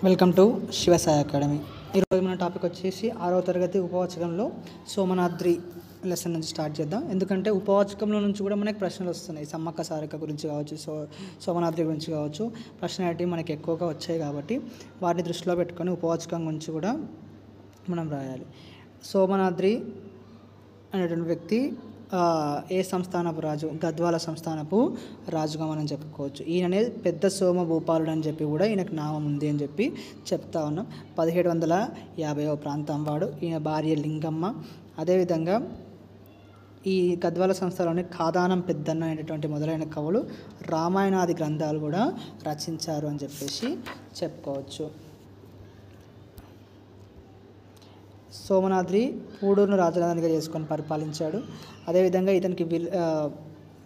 Welcome to Shivasai academy. ఈరోజు మన topic వచ్చేసి 6వ తరగతి ఉపవాచకంలో సోమనాద్రి లెసన్ నుంచి స్టార్ట్ చేద్దాం. ఎందుకంటే ఉపవాచకంలో నుంచి కూడా మనకి ప్రశ్నలు వస్తున్నాయి. సమ్మక్క సారక్క గురించి కావచ్చు, సోమనాద్రి గురించి కావచ్చు, ప్రశ్నలు మనకి ఎక్కువగా వచ్చాయి కాబట్టి వాటిని దృష్టిలో పెట్టుకొని ఉపవాచకం గురించి కూడా మనం రాయాలి. సోమనాద్రి అనేటువంటి వ్యక్తి ఏ సంస్థానపు రాజు? గద్వాల సంస్థానపు రాజుగా మనం చెప్పుకోవచ్చు. ఈయననే పెద్ద సోమభూపాలుడు అని చెప్పి కూడా ఈయనకు నామం ఉంది అని చెప్పి చెప్తా ఉన్నాం. 1750వ ప్రాంతం వాడు. ఈయన భార్య లింగమ్మ. అదేవిధంగా ఈ గద్వాల సంస్థలోని కాదానం పెద్దన్న అనేటటువంటి మొదలైన కవులు రామాయణాది గ్రంథాలు కూడా రచించారు అని చెప్పేసి చెప్పుకోవచ్చు. సోమనాద్రి పూడూరును రాజధానిగా చేసుకొని పరిపాలించాడు. అదేవిధంగా ఇతనికి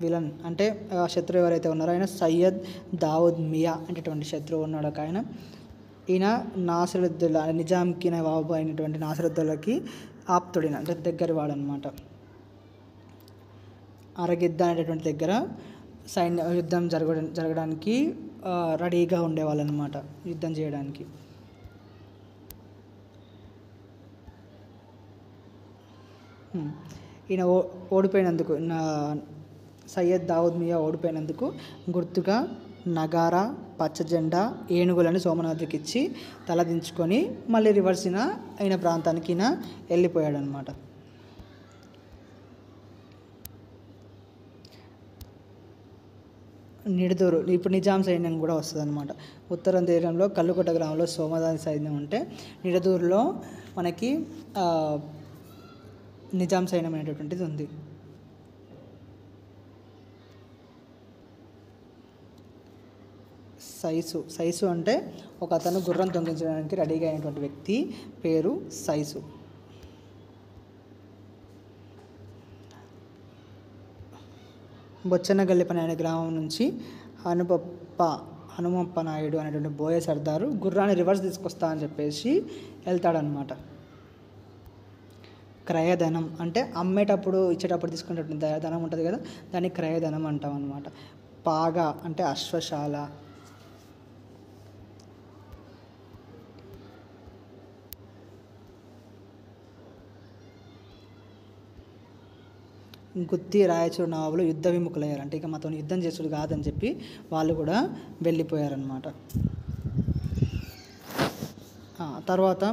విలన్ అంటే శత్రువు ఎవరైతే ఉన్నారో ఆయన సయ్యద్ దావుద్ మియా అనేటువంటి శత్రువు ఉన్నాడు ఒక ఆయన. ఈయన నాసిరుద్దౌలా నిజాంకి నవాబు అయినటువంటి నాసిరుద్దౌలాకి ఆప్తుడిన అంటే దగ్గర వాడు అనమాట. అరగిద్ద అనేటటువంటి దగ్గర యుద్ధం జరగడానికి రెడీగా ఉండేవాళ్ళు అనమాట, యుద్ధం చేయడానికి. ఈయన ఓడిపోయినందుకు సయ్యద్ దావుద్ మియా ఓడిపోయినందుకు గుర్తుగా నగారా, పచ్చజెండా, ఏనుగులని సోమనాద్రికి ఇచ్చి తలదించుకొని మళ్ళీ రివర్స్ అయిన ప్రాంతానికి ఈయన వెళ్ళిపోయాడు అనమాట. నిడదూరు ఇప్పుడు నిజాం సైన్యం కూడా వస్తుంది అనమాట. ఉత్తరం తీరంలో కల్లుకోట గ్రామంలో సోమనాద్రి సైన్యం ఉంటే నిడదూరులో మనకి నిజాం సైన్యం అనేటటువంటిది ఉంది. సైసు అంటే ఒక అతను గుర్రం తొంగించడానికి రెడీగా అయినటువంటి వ్యక్తి పేరు సైసు. బొచ్చన్నగల్లిపని అనే గ్రామం నుంచి హనుమప్ప నాయుడు అనేటువంటి బోయ సర్దారు గుర్రాన్ని రివర్స్ తీసుకొస్తా అని చెప్పేసి వెళ్తాడనమాట. క్రయధనం అంటే అమ్మేటప్పుడు ఇచ్చేటప్పుడు తీసుకునేటటువంటి ధనం ఉంటుంది కదా, దాన్ని క్రయధనం అంటాం అనమాట. పాగా అంటే అశ్వశాల. గుత్తి రాయచూరు నవాబులు యుద్ధ విముఖులయ్యారు. అంటే ఇక మాతో యుద్ధం చేసుడు కాదని చెప్పి వాళ్ళు కూడా వెళ్ళిపోయారనమాట. తర్వాత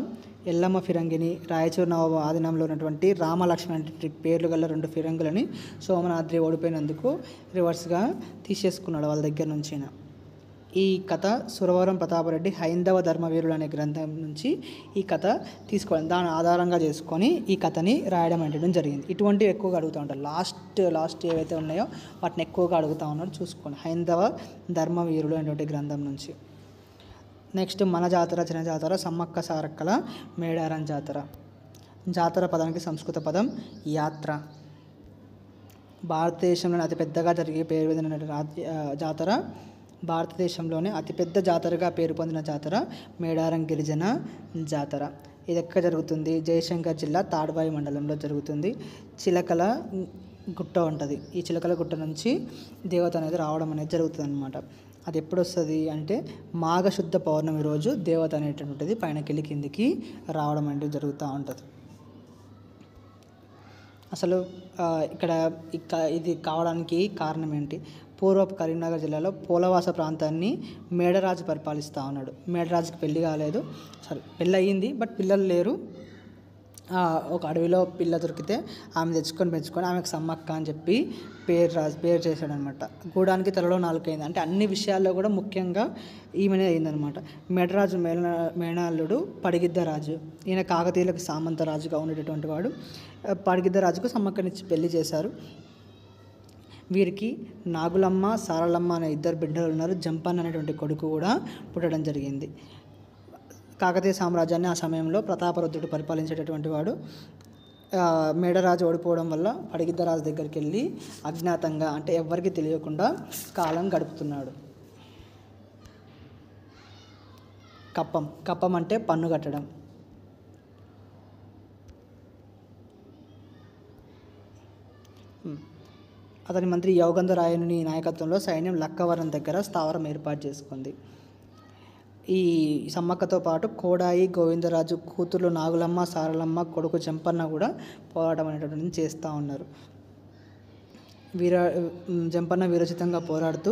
ఎల్లమ్మ ఫిరంగిని, రాయచూరు నవాబు ఆధీనంలో ఉన్నటువంటి రామలక్ష్మణ అనే పేర్లు గల 2 ఫిరంగులని సోమనాద్రి ఓడిపోయినందుకు రివర్స్గా తీసేసుకున్నాడు వాళ్ళ దగ్గర నుంచి. ఈ కథ సురవరం ప్రతాపరెడ్డి హైందవ ధర్మవీరులు అనే గ్రంథం నుంచి ఈ కథ తీసుకోవడం, దాని ఆధారంగా చేసుకొని ఈ కథని రాయడం అనేటం జరిగింది. ఇటువంటివి ఎక్కువగా అడుగుతూ ఉంటారు. లాస్ట్ ఏవైతే ఉన్నాయో వాటిని ఎక్కువగా అడుగుతూ ఉన్నారు, చూసుకోండి. హైందవ ధర్మవీరులు అనేటువంటి గ్రంథం నుంచి. నెక్స్ట్ మన జాతర, చిన్న జాతర, సమ్మక్క సారక్కల మేడారం జాతర. జాతర పదానికి సంస్కృత పదం యాత్ర. భారతదేశంలోనే అతిపెద్దగా జరిగే పేరు పొందిన జాతర, భారతదేశంలోనే అతిపెద్ద జాతరగా పేరు పొందిన జాతర మేడారం గిరిజన జాతర. ఇది ఎక్కడ జరుగుతుంది? జయశంకర్ జిల్లా తాడ్వాయి మండలంలో జరుగుతుంది. చిలకల గుట్ట ఉంటుంది. ఈ చిలకల గుట్ట నుంచి దేవత అనేది రావడం అనేది జరుగుతుంది అనమాట. అది ఎప్పుడు వస్తుంది అంటే మాఘశుద్ధ పౌర్ణమి రోజు దేవత అనేటటువంటిది పైనకెళ్ళి కిందికి రావడం అనేది జరుగుతూ ఉంటుంది. అసలు ఇది కావడానికి కారణం ఏంటి? పూర్వపు కరీంనగర్ జిల్లాలో పోలవాస ప్రాంతాన్ని మేడరాజు పరిపాలిస్తూ ఉన్నాడు. మేడరాజుకి పెళ్ళి కాలేదు, పెళ్ళి అయ్యింది బట్ పిల్లలు లేరు. ఒక అడవిలో పిల్ల దొరికితే ఆమె పెంచుకొని ఆమెకు సమ్మక్క అని చెప్పి పేరు చేశాడు అనమాట. గూడానికి తలలో 4 అయింది. అంటే అన్ని విషయాల్లో కూడా ముఖ్యంగా ఈమెనే అయిందనమాట. మేడరాజు మేనల్లుడు పడిగిద్దరాజు. ఈయన కాకతీయులకు సామంత రాజుగా ఉండేటటువంటి వాడు. పడిగిద్దరాజుకు సమ్మక్కనిచ్చి పెళ్లి చేశారు. వీరికి నాగులమ్మ, సారలమ్మ అనే 2 బిడ్డలు ఉన్నారు. జంపన్న అనేటువంటి కొడుకు కూడా పుట్టడం జరిగింది. కాకతీయ సామ్రాజ్యాన్ని ఆ సమయంలో ప్రతాపరుద్రుడు పరిపాలించేటటువంటి వాడు. మేడరాజు ఓడిపోవడం వల్ల పడిగిద్దరాజు దగ్గరికి వెళ్ళి అజ్ఞాతంగా, అంటే ఎవ్వరికీ తెలియకుండా కాలం గడుపుతున్నాడు. కప్పం అంటే పన్ను కట్టడం. అతని మంత్రి యోగంధరాయనుని నాయకత్వంలో సైన్యం లక్కవరం దగ్గర స్థావరం ఏర్పాటు చేసుకుంది. ఈ సమ్మక్కతో పాటు కోడాయి గోవిందరాజు కూతుర్లు నాగులమ్మ సారలమ్మ కొడుకు జంపన్న కూడా పోరాటం అనేటటువంటిది చేస్తూ ఉన్నారు. జంపన్న వీరోచితంగా పోరాడుతూ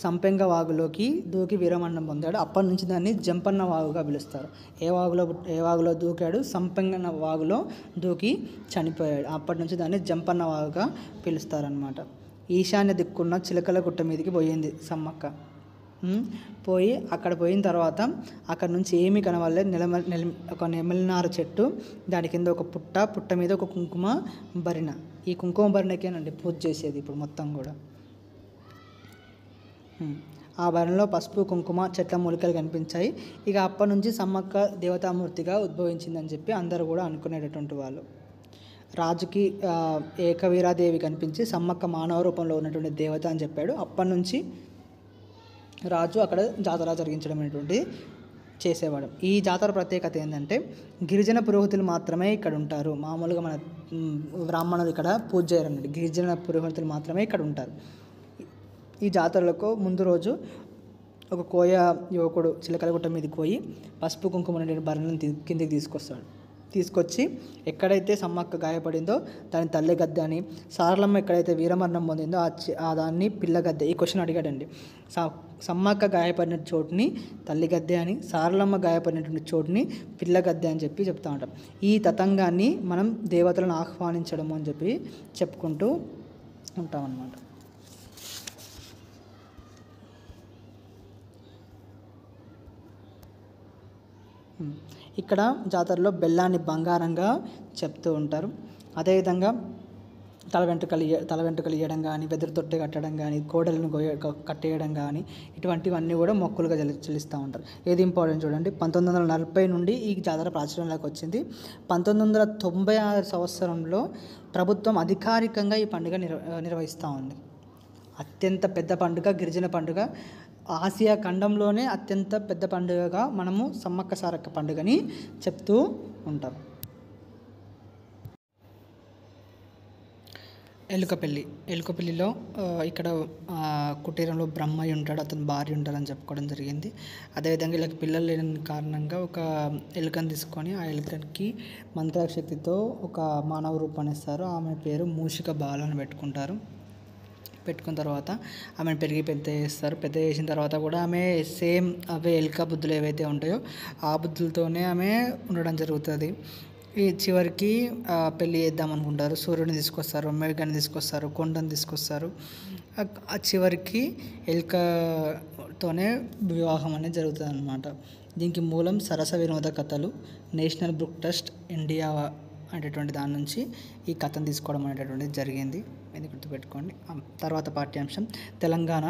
సంపెంగ వాగులోకి దూకి వీరమరణం పొందాడు. అప్పటి నుంచి దాన్ని జంపన్న వాగుగా పిలుస్తారు. ఏ వాగులో దూకాడు? సంపెంగ వాగులో దూకి చనిపోయాడు. అప్పటి నుంచి దాన్ని జంపన్న వాగుగా పిలుస్తారనమాట. ఈశాన్య దిక్కున్న చిలకల గుట్ట మీదకి పోయింది సమ్మక్క. పోయి అక్కడ పోయిన తర్వాత అక్కడ నుంచి ఏమీ కనవలేదు. ఒక నెమలినార చెట్టు, దాని కింద ఒక పుట్ట మీద ఒక కుంకుమ భరిణ. ఈ కుంకుమ భరిణకేనండి పూజ చేసేది ఇప్పుడు మొత్తం కూడా. ఆ భరణలో పసుపు కుంకుమ చెట్ల మూలికలు కనిపించాయి. ఇక అప్పటి నుంచి సమ్మక్క దేవతామూర్తిగా ఉద్భవించిందని చెప్పి అందరూ కూడా అనుకునేటటువంటి వాళ్ళు. రాజుకి ఏకవీరాదేవి కనిపించి సమ్మక్క మానవ రూపంలో ఉన్నటువంటి దేవత అని చెప్పాడు. అప్పటి నుంచి రాజు అక్కడ జాతర జరిగించడం అనేటువంటి చేసేవాడు. ఈ జాతర ప్రత్యేకత ఏంటంటే గిరిజన పురోహితులు మాత్రమే ఇక్కడ ఉంటారు. మామూలుగా మన బ్రాహ్మణులు ఇక్కడ పూజ చేయరన్నట్టు. గిరిజన పురోహితులు మాత్రమే ఇక్కడ ఉంటారు. ఈ జాతరలకు ముందు రోజు ఒక కోయ యువకుడు చిలకలగుట్ట మీదకి పోయి పసుపు కుంకుమ నిండిన భరణలను కిందికి తీసుకొచ్చి ఎక్కడైతే సమ్మక్క గాయపడిందో దాని తల్లి గద్దె అని, సారలమ్మ ఎక్కడైతే వీరమరణం పొందిందో ఆ దాన్ని పిల్ల గద్దె. ఈ క్వశ్చన్ అడిగాడండి. సమ్మక్క గాయపడిన చోటుని తల్లి గద్దె అని, సారలమ్మ గాయపడినటువంటి చోటుని పిల్ల గద్దె అని చెప్పి చెప్తా ఉంటాం. ఈ తతంగాన్ని మనం దేవతలను ఆహ్వానించడము అని చెప్పి చెప్పుకుంటూ ఉంటాం అన్నమాట. ఇక్కడ జాతరలో బెల్లాన్ని బంగారంగా చెప్తూ ఉంటారు. అదేవిధంగా తల వెంట్రుకలు ఇవ్వడం కానీ, వెదురు తొట్టె కట్టడం కానీ, కోడలను కట్టేయడం కానీ ఇటువంటివన్నీ కూడా మొక్కులుగా చెల్లిస్తూ ఉంటారు. ఏది ఇంపార్టెంట్ చూడండి, 1940 నుండి ఈ జాతర ప్రాచుర్యంలోకి వచ్చింది. 1996 సంవత్సరంలో ప్రభుత్వం అధికారికంగా ఈ పండుగ నిర్వహిస్తూ ఉంది. అత్యంత పెద్ద పండుగ, గిరిజన పండుగ, ఆసియా ఖండంలోనే అత్యంత పెద్ద పండుగగా మనము సమ్మక్క సారక్క పండుగని చెప్తూ ఉంటాం. ఎలుకపల్లిలో ఇక్కడ కుటీరంలో బ్రహ్మయ్య ఉంటాడు, అతను భార్య ఉంటారని చెప్పుకోవడం జరిగింది. అదేవిధంగా ఇలా పిల్లలు లేని కారణంగా ఒక ఎలుకను తీసుకొని ఆ ఎలుకకి మంత్రశక్తితో ఒక మానవ రూపాన్ని ఇస్తారు. ఆమె పేరు మూషిక బాల అని పెట్టుకున్న తర్వాత ఆమెను పెద్ద చేస్తారు. పెద్ద చేసిన తర్వాత కూడా ఆమె సేమ్ అవే ఎలుక బుద్ధులు ఏవైతే ఉంటాయో ఆ బుద్ధులతోనే ఆమె ఉండడం జరుగుతుంది. ఈ చివరికి పెళ్ళి చేద్దాం అనుకుంటారు. సూర్యుడిని తీసుకొస్తారు, మేఘాన్ని తీసుకొస్తారు, కొండను తీసుకొస్తారు. ఆ చివరికి ఎలుకతోనే వివాహం అనేది జరుగుతుంది అన్నమాట. దీనికి మూలం సరస వినోద కథలు, నేషనల్ బుక్ ట్రస్ట్ ఇండియా అనేటటువంటి దాని నుంచి ఈ కథను తీసుకోవడం అనేటటువంటిది జరిగింది. ఇది గుర్తుపెట్టుకోండి. తర్వాత పాఠ్యాంశం తెలంగాణ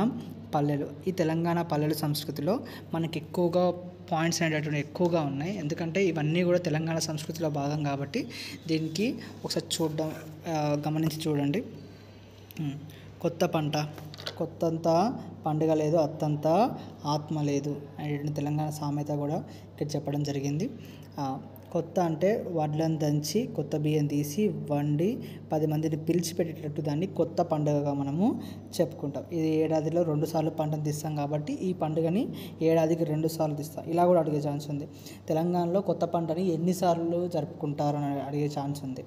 పల్లెలు. ఈ తెలంగాణ పల్లెలు సంస్కృతిలో మనకి ఎక్కువగా పాయింట్స్ అనేటటువంటి ఎక్కువగా ఉన్నాయి. ఎందుకంటే ఇవన్నీ కూడా తెలంగాణ సంస్కృతిలో భాగం కాబట్టి దీనికి ఒకసారి గమనించి చూడండి. కొత్త పంట, కొత్తంతా పండుగ లేదు, అత్తంతా ఆత్మ లేదు అనేటువంటి తెలంగాణ సామెత కూడా ఇక్కడ చెప్పడం జరిగింది. కొత్త అంటే వడ్లను దంచి కొత్త బియ్యం తీసి వండి 10 మందిని పిలిచి పెట్టేటట్టు దాన్ని కొత్త పండుగగా మనము చెప్పుకుంటాం. ఇది ఏడాదిలో 2 సార్లు పంటను తీస్తాం కాబట్టి ఈ పండుగని ఏడాదికి 2 సార్లు తీస్తాం. ఇలా కూడా అడిగే ఛాన్స్ ఉంది. తెలంగాణలో కొత్త పంటని ఎన్నిసార్లు జరుపుకుంటారు అని అడిగే ఛాన్స్ ఉంది.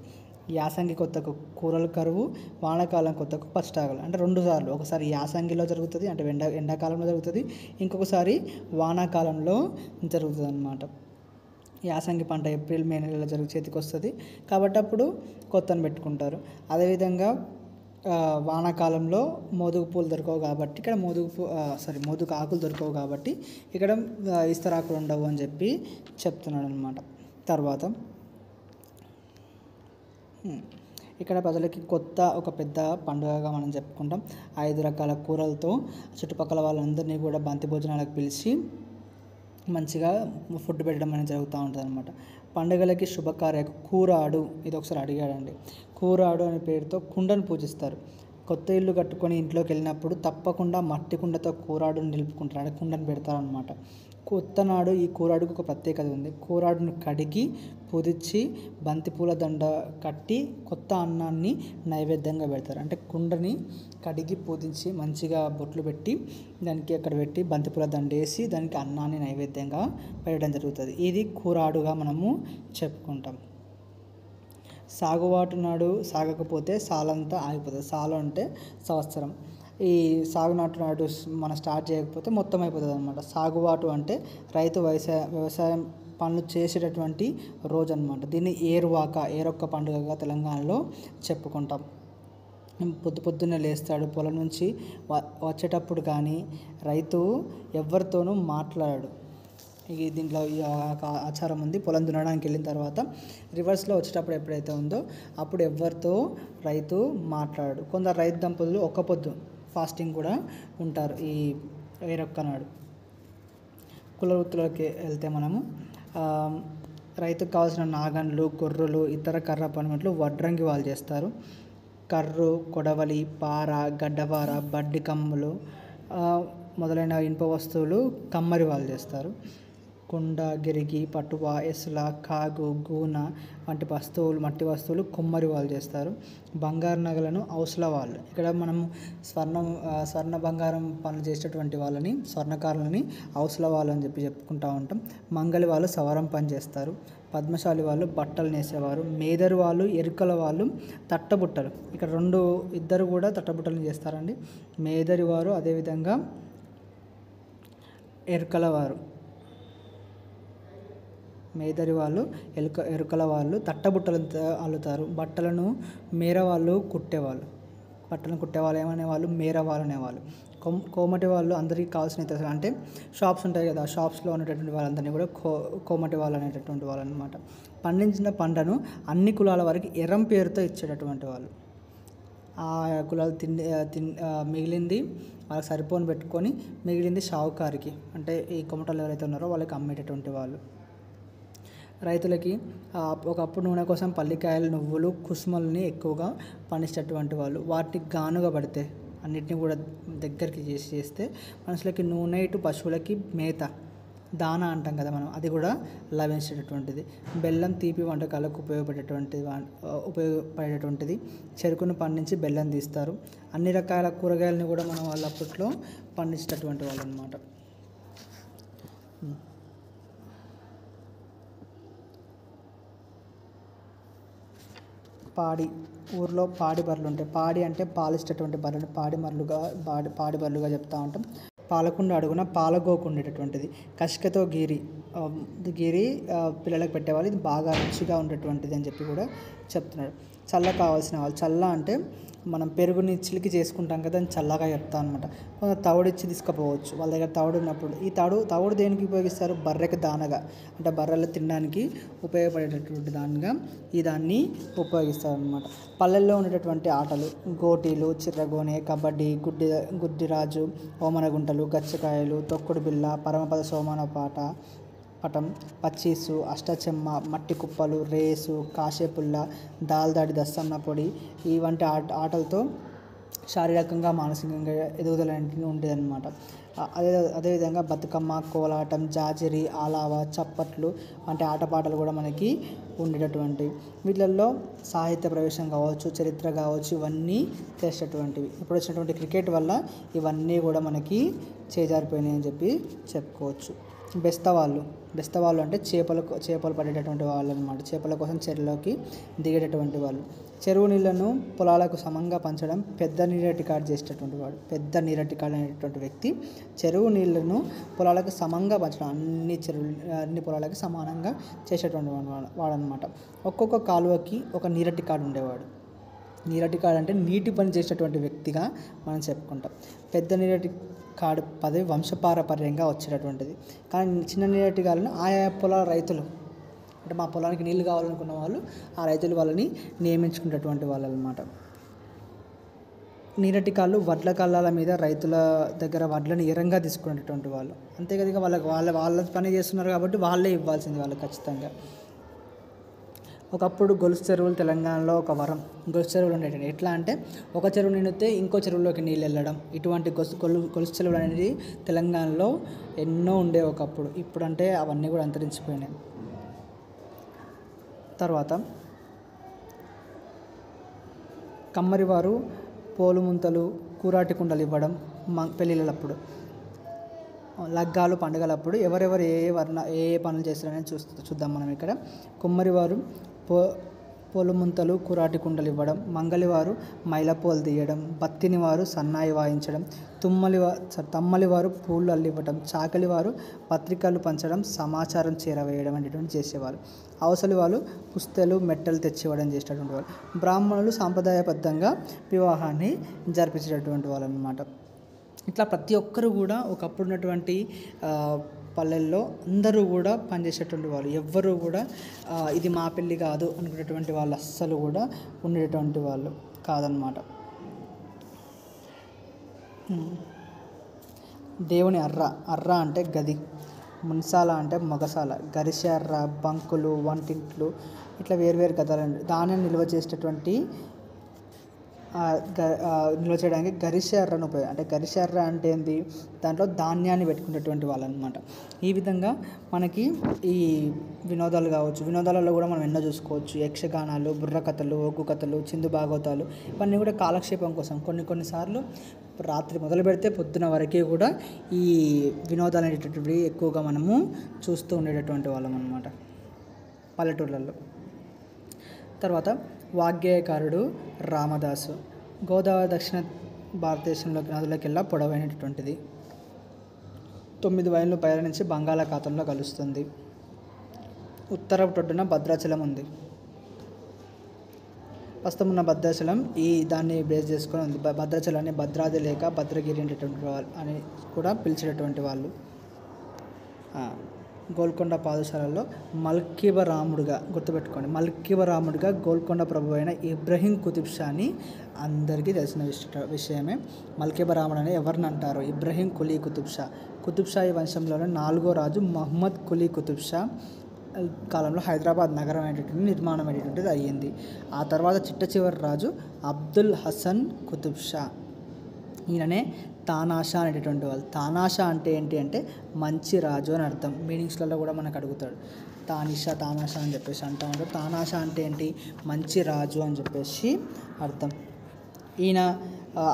యాసంగి కొత్తకు కూరల కరువు, వానాకాలం కొత్తకు పచ్చటాకులు. అంటే 2 సార్లు, ఒకసారి యాసంగిలో జరుగుతుంది అంటే ఎండాకాలంలో జరుగుతుంది, ఇంకొకసారి వానాకాలంలో జరుగుతుంది అన్నమాట. యాసంగి పంట ఏప్రిల్ మే నెలలో చేతికి వస్తుంది కాబట్టి అప్పుడు కొత్తను పెట్టుకుంటారు. అదేవిధంగా వానాకాలంలో మోదుగు పూలు దొరకవు కాబట్టి ఇక్కడ మోదుగు ఆకులు దొరకవు కాబట్టి ఇక్కడ ఇస్తరాకులు ఉండవు అని చెప్పి చెప్తున్నాడు అనమాట. తర్వాత ఇక్కడ ప్రజలకి ఒక పెద్ద పండుగగా మనం చెప్పుకుంటాం. 5 రకాల కూరలతో చుట్టుపక్కల వాళ్ళందరినీ కూడా బంతి భోజనాలకు పిలిచి మంచిగా ఫుడ్ పెట్టడం అనేది జరుగుతూ ఉంటుంది అనమాట. పండుగలకి శుభకార్య కూరాడు, ఇది ఒకసారి అడిగాడండి. కూరాడు అనే పేరుతో కుండను పూజిస్తారు. కొత్త ఇల్లు కట్టుకొని ఇంట్లోకి వెళ్ళినప్పుడు తప్పకుండా మట్టి కుండతో కూరాడును నిలుపుకుంటారు, అంటే కుండను పెడతారనమాట. కొత్తనాడు ఈ కూరాడుకు ఒక ప్రత్యేకత ఉంది. కూరాడును కడిగి పుదిచ్చి బంతిపూల దండ కట్టి కొత్త అన్నాన్ని నైవేద్యంగా పెడతారు. అంటే కుండని కడిగి పూజించి మంచిగా బొట్లు పెట్టి దానికి అక్కడ పెట్టి బంతిపూల దండ వేసి దానికి అన్నాన్ని నైవేద్యంగా పెట్టడం జరుగుతుంది. ఇది కూరాడుగా మనము చెప్పుకుంటాం. సాగువాటు నాడు సాగకపోతే సాలంతా ఆగిపోతుంది. సాలు అంటే సంవత్సరం. ఈ సాగునాటు నాడు మనం స్టార్ట్ చేయకపోతే మొత్తం అయిపోతుంది అనమాట. సాగువాటు అంటే రైతు వ్యవసాయం పనులు చేసేటటువంటి రోజు అనమాట. దీన్ని ఏరొక్క పండుగగా తెలంగాణలో చెప్పుకుంటాం. పొద్దున్నే లేస్తాడు, పొలం నుంచి వచ్చేటప్పుడు కానీ రైతు ఎవరితోనూ మాట్లాడాడు. దీంట్లో ఈ ఆచారం ఉంది. పొలం దున్నడానికి వెళ్ళిన తర్వాత రివర్స్లో వచ్చేటప్పుడు ఎప్పుడైతే ఉందో అప్పుడు ఎవరితో రైతు మాట్లాడాడు. కొందరు రైతు దంపతులు ఒక్క పొద్దు ఫాస్టింగ్ కూడా ఉంటారు ఈ వేరొక్క నాడు. కుల వృత్తులకి వెళ్తే మనము రైతుకు కావాల్సిన నాగన్లు, గొర్రెలు, ఇతర కర్ర పనిముట్లు వడ్రంగి వాళ్ళు చేస్తారు. కర్రు, కొడవలి, పార, గడ్డపార, బడ్డి కమ్ములు మొదలైన ఇనుప వస్తువులు కమ్మరి వాళ్ళు చేస్తారు. కుండ, గిరిగి, పటువ, ఎసుల, కాగు, గూన వంటి వస్తువులు, మట్టి వస్తువులు కుమ్మరి వాళ్ళు చేస్తారు. బంగారు నగలను ఔసుల వాళ్ళు, ఇక్కడ మనం స్వర్ణ బంగారం పనులు చేసేటటువంటి వాళ్ళని, స్వర్ణకారులని ఔసుల వాళ్ళు అని చెప్పుకుంటూ ఉంటాం. మంగలి వాళ్ళు సవరం పని చేస్తారు. పద్మశాలి వాళ్ళు బట్టలు నేసేవారు. మేదరు వాళ్ళు, ఎరుకల వాళ్ళు తట్టబుట్టలు, ఇక్కడ ఇద్దరు కూడా తట్టబుట్టలు చేస్తారండి. మేదరి వారు, అదేవిధంగా ఎరుకల వారు. మేదరి వాళ్ళు, ఎరుకల వాళ్ళు తట్టబుట్టలతో అల్లుతారు. బట్టలను మేరవాళ్ళు కుట్టేవాళ్ళు. బట్టలను కుట్టేవాళ్ళు ఏమనేవాళ్ళు? మేరవాళ్ళు అనేవాళ్ళు. కోమటి వాళ్ళు అందరికీ కావాల్సిన ఇతర అంటే షాప్స్ ఉంటాయి కదా, షాప్స్లో ఉన్నటువంటి వాళ్ళందరినీ కూడా కోమటి వాళ్ళు అనేటటువంటి వాళ్ళు అనమాట. పండించిన పంటను అన్ని కులాల వారికి ఎరం పేరుతో ఇచ్చేటటువంటి వాళ్ళు. ఆ కులాలు మిగిలింది వాళ్ళకి సరిపోని పెట్టుకొని మిగిలింది షావుకారికి, అంటే ఈ కొమటలు ఎవరైతే ఉన్నారో వాళ్ళకి అమ్మేటటువంటి వాళ్ళు. రైతులకి ఒకప్పుడు నూనె కోసం పల్లికాయలు, నువ్వులు, కుసుమల్ని ఎక్కువగా పండించేటటువంటి వాళ్ళు. వాటిని గానుగా పడితే అన్నిటిని కూడా దగ్గరికి చేస్తే మనుషులకి నూనె, ఇటు పశువులకి మేత, దానా అంటాం కదా మనం, అది కూడా లభించేటటువంటిది. బెల్లం తీపి వంటకాలకు ఉపయోగపడేటటువంటిది. చెరుకును పండించి బెల్లం తీస్తారు. అన్ని రకాల కూరగాయలని కూడా మనం వాళ్ళ అప్పట్లో పండించేటటువంటి వాళ్ళు అనమాట. ఊర్లో పాడి బర్రెలు ఉంటాయి. పాడి అంటే పాలిచ్చేటటువంటి బర్రెలు పాడి బర్రెలుగా చెప్తూ ఉంటాం. పాలకుండ అడుగున పాలగోకు ఉండేటటువంటిది. కసికతో గీరి పిల్లలకు పెట్టేవాళ్ళు. ఇది బాగా రుచిగా ఉండేటువంటిది అని చెప్పి కూడా చెప్తున్నాడు. చల్ల కావాల్సిన వాళ్ళు, చల్ల అంటే మనం పెరుగుని చిలికి చేసుకుంటాం కదా, అని చల్లగా చెప్తాం అనమాట. కొంత తవుడిచ్చి తీసుకుపోవచ్చు వాళ్ళ దగ్గర తవుడు ఉన్నప్పుడు. ఈ తవుడు దేనికి ఉపయోగిస్తారు? బర్రెకి దానగా, అంటే బర్రెలు తినడానికి ఉపయోగపడేటటువంటి దాన్ని ఉపయోగిస్తారు అనమాట. పల్లెల్లో ఉండేటటువంటి ఆటలు గోటీలు, చిర్రగోనె, కబడ్డీ, గుడ్డిరాజు, ఓమనగుంటలు, గచ్చకాయలు, తొక్కుడు బిళ్ళ, పరమపద సోమాన పటం, పచ్చీసు, అష్టచెమ్మ, మట్టి కుప్పలు, రేసు, కాశేపుల్ల, దాల్దాడి, దస్తన్న పొడి వంటి ఆటలతో శారీరకంగా మానసికంగా ఎదుగుదల ఉండేదన్నమాట. అదేవిధంగా బతుకమ్మ, కోలాటం, జాజిరి, ఆలావ, చప్పట్లు వంటి ఆటపాటలు కూడా మనకి ఉండేటటువంటి. వీటిల్లో సాహిత్య ప్రవేశం కావచ్చు, చరిత్ర కావచ్చు, ఇవన్నీ చేసేటటువంటివి. ఇప్పుడు వచ్చినటువంటి క్రికెట్ వల్ల ఇవన్నీ కూడా మనకి చేజారిపోయినాయి అని చెప్పి చెప్పుకోవచ్చు. బెస్తవాళ్ళు అంటే చేపలు పడేటటువంటి వాళ్ళు అనమాట. చేపల కోసం చెరువులోకి దిగేటటువంటి వాళ్ళు. చెరువు నీళ్లను పొలాలకు సమంగా పంచడం పెద్ద నీరటికాడు చేసేటటువంటి వాడు. పెద్ద నీరటికాడు అనేటువంటి వ్యక్తి చెరువు నీళ్లను పొలాలకు సమంగా పంచడం, అన్ని పొలాలకి సమానంగా చేసేటువంటి వాడనమాట. ఒక్కొక్క కాలువకి ఒక నీరటికాడు ఉండేవాడు. నీరటికాడు అంటే నీటి పని చేసేటువంటి వ్యక్తిగా మనం చెప్పుకుంటాం. పెద్ద నీరటికాడు పదవి వంశపారపర్యంగా వచ్చేటటువంటిది. కానీ చిన్న నీరటికాడులను ఆయా పొలాల రైతులు, అంటే మా పొలానికి నీళ్ళు కావాలనుకున్న వాళ్ళు ఆ రైతులు వాళ్ళని నియమించుకునేటటువంటి వాళ్ళు అనమాట. నీరటికాళ్ళు వడ్ల కళ్ళాల మీద రైతుల దగ్గర వడ్లను ఎరంగా తీసుకునేటటువంటి వాళ్ళు. అంతే కదా, వాళ్ళ పని చేస్తున్నారు కాబట్టి వాళ్ళే ఇవ్వాల్సింది వాళ్ళు ఖచ్చితంగా. ఒకప్పుడు గొలుసు చెరువులు తెలంగాణలో ఒక వరం. గొలుసు చెరువులు ఉండేవి. ఎట్లా అంటే ఒక చెరువు నిండితే ఇంకో చెరువులోకి నీళ్ళు వెళ్ళడం, ఇటువంటి గొలుసు చెరువులు అనేది తెలంగాణలో ఎన్నో ఉండేవి ఒకప్పుడు. ఇప్పుడంటే అవన్నీ కూడా అంతరించిపోయినాయి. తర్వాత కమ్మరివారు పోలు ముంతలు, కూరాటి కుండలు ఇవ్వడం పెళ్ళిళ్ళప్పుడు, లగ్గాలు, పండుగలప్పుడు ఎవరెవరు ఏ పనులు చేస్తారనేది చూద్దాం మనం ఇక్కడ. కుమ్మరివారు పోలు ముంతలు, కూరాటి కుండలు ఇవ్వడం, మంగళివారు మైలపోలు తీయడం, బత్తినివారు సన్నాయి వాయించడం, తమ్మలివారు పూలు అల్లివ్వడం, చాకలివారు పత్రికలు పంచడం, సమాచారం చేరవేయడం అనేటువంటి చేసేవారు. అవసలి వాళ్ళు పుస్తెలు, మెట్టలు తెచ్చివ్వడం చేసేటటువంటి వాళ్ళు. బ్రాహ్మణులు సాంప్రదాయబద్ధంగా వివాహాన్ని జరిపించేటటువంటి వాళ్ళు అన్నమాట. ఇట్లా ప్రతి ఒక్కరు కూడా ఒకప్పుడు ఉన్నటువంటి పల్లెల్లో అందరూ కూడా పనిచేసేటువంటి వాళ్ళు. ఎవ్వరూ కూడా ఇది మా పెళ్ళి కాదు అనుకునేటువంటి వాళ్ళు అస్సలు కూడా ఉండేటువంటి వాళ్ళు కాదనమాట. దేవుని అర్ర అంటే గది, మున్సాల అంటే మొగసాల, గరిసెర్ర, బంకులు, వంటింట్లు, ఇట్లా వేరువేరు గదాలు. ధాన్యాన్ని నిల్వ చేసేటటువంటి నిల్వ చేయడానికి గరిసెర్రను అంటే గరిసెర్ర అంటే ఏంది, దాంట్లో ధాన్యాన్ని పెట్టుకునేటువంటి వాళ్ళు అనమాట. ఈ విధంగా మనకి ఈ వినోదాలు కావచ్చు, వినోదాలలో కూడా మనం ఎన్నో చూసుకోవచ్చు. యక్షగానాలు, బుర్రకథలు, ఒగ్గు కథలు, చిందు భాగవతాలు, ఇవన్నీ కూడా కాలక్షేపం కోసం కొన్నిసార్లు రాత్రి మొదలు పెడితే పొద్దున వరకే కూడా ఈ వినోదాలు అనేటటువంటివి ఎక్కువగా మనము చూస్తూ ఉండేటటువంటి వాళ్ళం అనమాట పల్లెటూర్లలో. తర్వాత వాగ్గేయకారుడు రామదాసు. గోదావరి దక్షిణ భారతదేశంలోకి నదులకెల్లా పొడవైనటువంటిది. 9 మైళ్ళు పయనించి బంగాళాఖాతంలో కలుస్తుంది. ఉత్తరపు ఒడ్డున భద్రాచలం ఉంది. ప్రస్తుతం ఉన్న భద్రాచలం దాన్ని బేస్ చేసుకొని ఉంది. భద్రాచలాన్ని భద్రాద్రి లేక భద్రగిరి అనేటటువంటి వాళ్ళు అని కూడా పిలిచేటటువంటి వాళ్ళు. గోల్కొండ పాదశాలలో మల్కీబరాముడుగా గుర్తుపెట్టుకోండి, మల్కీబరాముడుగా గోల్కొండ ప్రభు అయిన ఇబ్రహీం కుతుబ్ షాని అందరికీ తెలిసిన విషయమే. మల్కీబరాముడు అని ఎవరిని అంటారు? ఇబ్రహీం కులీ కుతుబ్ షా. కుతుబ్ షాహీ వంశంలోనే 4వ రాజు మహమ్మద్ కులీ కుతుబ్ షా కాలంలో హైదరాబాద్ నగరం అనేటటువంటి నిర్మాణం అనేటువంటిది అయ్యింది. ఆ తర్వాత చిట్ట చివరి రాజు అబ్దుల్ హసన్ కుతుబ్ షా. ఈయననే తానాషా అనేటటువంటి వాళ్ళు. తానాషా అంటే ఏంటి అంటే మంచి రాజు అని అర్థం. మీనింగ్స్లలో కూడా మనకు అడుగుతాడు. తానాషా అని చెప్పేసి అంటూ ఉంటాడు. తానాషా అంటే ఏంటి? మంచి రాజు అని చెప్పేసి అర్థం. ఈయన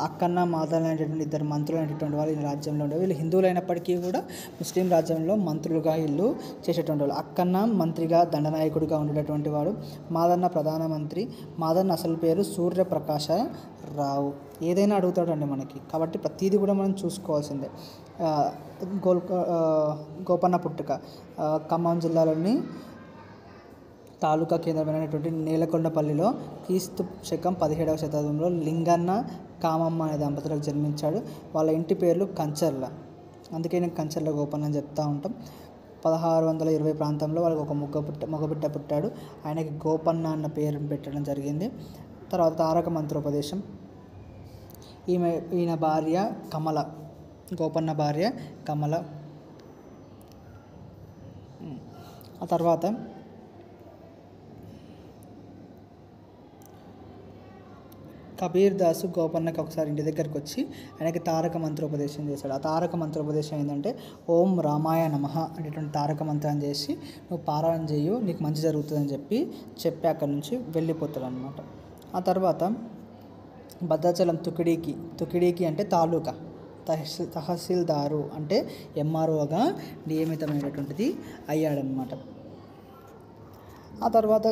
అక్కన్న, మాదల్ అనేటటువంటి 2 మంత్రులు అనేటటువంటి వాళ్ళు ఈ రాజ్యంలో ఉండేవి. వీళ్ళు హిందువులు అయినప్పటికీ కూడా ముస్లిం రాజ్యంలో మంత్రులుగా వీళ్ళు చేసేటువంటి వాళ్ళు. అక్కన్న మంత్రిగా, దండనాయకుడిగా ఉండేటటువంటి వాడు. మాదన్న ప్రధానమంత్రి. మాదన్న అసలు పేరు సూర్యప్రకాశ రావు. ఏదైనా అడుగుతాడండి మనకి, కాబట్టి ప్రతిదీ కూడా మనం చూసుకోవాల్సిందే. గోపన్న పుట్టుక ఖమ్మం జిల్లాలోని తాలూకా కేంద్రమైనటువంటి నేలకొండపల్లిలో క్రీస్తు శకం 17వ శతాబ్దంలో లింగన్న, కామమ్మ అనే దంపతులకు జన్మించాడు. వాళ్ళ ఇంటి పేర్లు కంచర్ల, అందుకే నేను కంచర్ల గోపన్న అని చెప్తూ ఉంటాం. 1620 ప్రాంతంలో వాళ్ళకి ఒక మగబిడ్డ పుట్టాడు. ఆయనకి గోపన్న అన్న పేరు పెట్టడం జరిగింది. తర్వాత తారక మంత్రోపదేశం. ఈయన భార్య కమల, గోపన్న భార్య కమల. ఆ తర్వాత కబీర్ దాసు గోపన్నకి ఒకసారి ఇంటి దగ్గరికి వచ్చి ఆయనకి తారక మంత్రోపదేశం చేశాడు. ఆ తారక మంత్రోపదేశం ఏంటంటే ఓం రామాయ నమః అనేటువంటి తారక మంత్రాన్ని చేసి నువ్వు పారాయణ చేయు, నీకు మంచి జరుగుతుందని చెప్పి అక్కడి నుంచి వెళ్ళిపోతాడు అనమాట. ఆ తర్వాత భద్రాచలం తుకిడీకి అంటే తాలూకా, తహసీల్దారు అంటే ఎంఆర్ఓగా నియమితమైనటువంటిది అయ్యాడనమాట. ఆ తర్వాత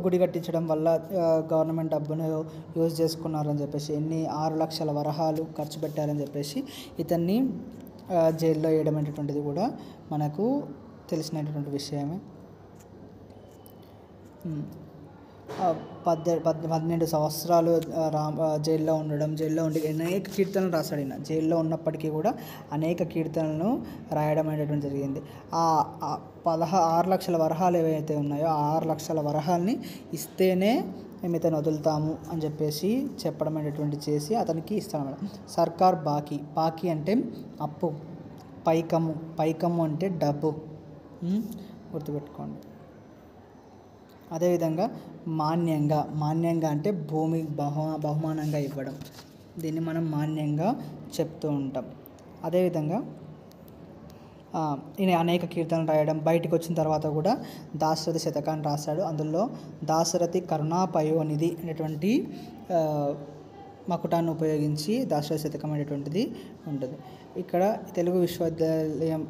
గుడి కట్టించడం వల్ల గవర్నమెంట్ డబ్బును యూజ్ చేసుకున్నారని చెప్పేసి 6 లక్షల వరహాలు ఖర్చు పెట్టారని చెప్పేసి ఇతన్ని జైల్లో వేయడం అనేటువంటిది కూడా మనకు తెలిసినటువంటి విషయమే. 12 సంవత్సరాలు జైల్లో ఉండి అనేక కీర్తనలు రాశాడు. ఈయన జైల్లో ఉన్నప్పటికీ కూడా అనేక కీర్తనలను రాయడం అనేటువంటి జరిగింది. 6 లక్షల వరహాలు ఏవైతే ఉన్నాయో ఆ 6 లక్షల వరహాల్ని ఇస్తేనే మేము ఇతను వదులుతాము అని చెప్పేసి చెప్పడం అనేటువంటి చేసి అతనికి ఇస్తామన్నమాట. సర్కార్ బాకీ అంటే అప్పు, పైకము అంటే డబ్బు, గుర్తుపెట్టుకోండి. అదేవిధంగా మాన్యంగా అంటే భూమి బహుమానంగా ఇవ్వడం, దీన్ని మనం మాన్యంగా చెప్తూ ఉంటాం. అదేవిధంగా ఈయన అనేక కీర్తనలు రాయడం, బయటికి వచ్చిన తర్వాత కూడా దాశరథి శతకాన్ని రాశాడు. అందులో దాశరథి కరుణాపయోనిధి అనేటువంటి మకుటాన్ని ఉపయోగించి దాశరథి శతకం అనేటువంటిది ఉంటుంది. ఇక్కడ తెలుగు విశ్వవిద్యాలయం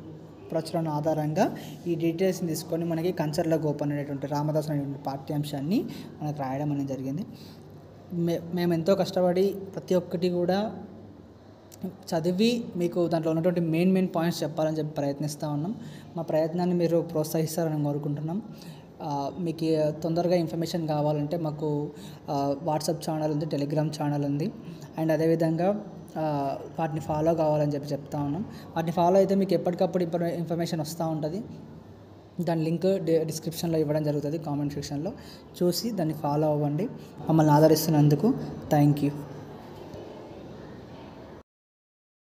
ప్రచురణ ఆధారంగా ఈ డీటెయిల్స్ని తీసుకొని మనకి కంచర్ల గోపన్ అనేటువంటి రామదాసు అనేటువంటి పాఠ్యాంశాన్ని మనకు రాయడం అనేది జరిగింది. మేము ఎంతో కష్టపడి ప్రతి ఒక్కటి కూడా చదివి మీకు దాంట్లో ఉన్నటువంటి మెయిన్ పాయింట్స్ చెప్పాలని చెప్పి ప్రయత్నిస్తూ ఉన్నాం. మా ప్రయత్నాన్ని మీరు ప్రోత్సహిస్తారని కోరుకుంటున్నాం. మీకు తొందరగా ఇన్ఫర్మేషన్ కావాలంటే మాకు వాట్సాప్ ఛానల్ ఉంది, టెలిగ్రామ్ ఛానల్ ఉంది. అండ్ అదేవిధంగా వాటిని ఫాలో కావాలని చెప్పి చెప్తా ఉన్నాం. వాటిని ఫాలో అయితే మీకు ఎప్పటికప్పుడు ఇన్ఫర్మేషన్ వస్తూ ఉంటుంది. దాని లింక్ డిస్క్రిప్షన్లో ఇవ్వడం జరుగుతుంది, కామెంట్ సెక్షన్లో చూసి దాన్ని ఫాలో అవ్వండి. మమ్మల్ని ఆదరిస్తున్నందుకు థ్యాంక్ యూ.